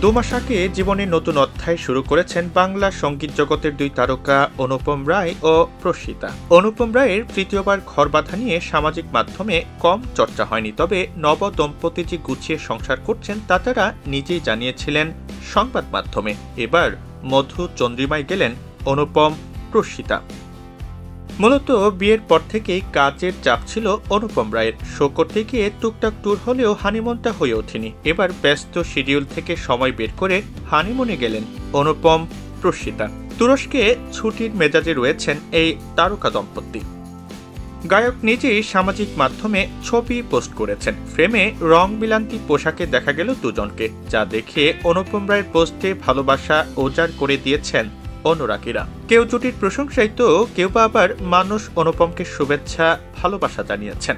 দুমাস আগে জীবনের নতুন অধ্যায় শুরু করেছেন বাংলা সঙ্গীত জগতের দুই তারকা অনুপম রায় ও প্রসিতা। অনুপম রায়ের তৃতীয়বার ঘর বাঁধা নিয়ে সামাজিক মাধ্যমে কম চর্চা হয়নি, তবে নব দম্পতি যে গুছিয়ে সংসার করছেন তা তারা নিজেই জানিয়েছিলেন সংবাদ মাধ্যমে। এবার মধু চন্দ্রিমায় গেলেন অনুপম প্রসিতা। মূলত বিয়ের পর থেকেই কাজের চাপ ছিল অনুপম রায়ের। শো করতে গিয়ে টুকটাক ট্যুর হলেও হানিমুনটা হয়ে ওঠেনি। এবার ব্যস্ত শিডিউল থেকে সময় বের করে হানিমুনে গেলেন অনুপম প্রসিতা। তুরস্কে ছুটির মেজাজে রয়েছেন এই তারকা দম্পতি। গায়ক নিজেই সামাজিক মাধ্যমে ছবি পোস্ট করেছেন। ফ্রেমে রং বিলান্তি পোশাকে দেখা গেল দুজনকে, যা দেখে অনুপম রায়ের পোস্টে ভালোবাসা উজাড় করে দিয়েছেন অনুরাগীরা। কেউ জুটির প্রশংসায় তো কেউ বা আবার মানুষ অনুপমকে শুভেচ্ছা ভালোবাসা জানিয়েছেন।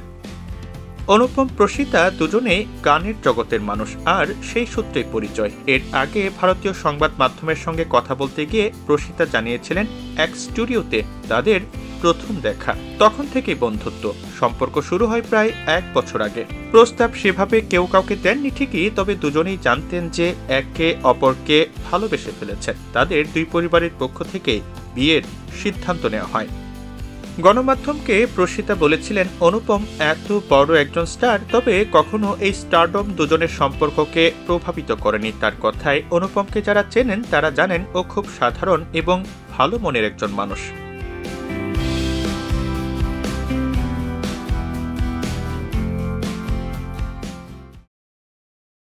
অনুপম প্রসিতা দুজনেই গানের জগতের মানুষ, আর সেই সূত্রে পরিচয়। এর আগে ভারতীয় সংবাদ মাধ্যমের সঙ্গে কথা বলতে গিয়ে প্রসিতা জানিয়েছিলেন এক স্টুডিওতে তাদের প্রথম দেখা। তখন থেকেই বন্ধুত্ব। সম্পর্ক শুরু হয় প্রায় 1 বছর আগে। প্রস্তাব সেভাবে কেউ কাউকে দেননি ঠিকই, তবে দুজনেই জানতেন যে একে অপরকে ভালোবেসে ফেলেছেন। তাদের দুই পরিবারের পক্ষ থেকে বিয়ের সিদ্ধান্ত নেওয়া হয়। গণমাধ্যমকে প্রসিতা বলেছিলেন, অনুপম এত বড় একজন স্টার, তবে কখনো এই স্টারডম দুজনের সম্পর্ককে প্রভাবিত করেনি। তার কথায় অনুপমকে যারা চেনেন তারা জানেন ও খুব সাধারণ এবং ভালো মনের একজন মানুষ।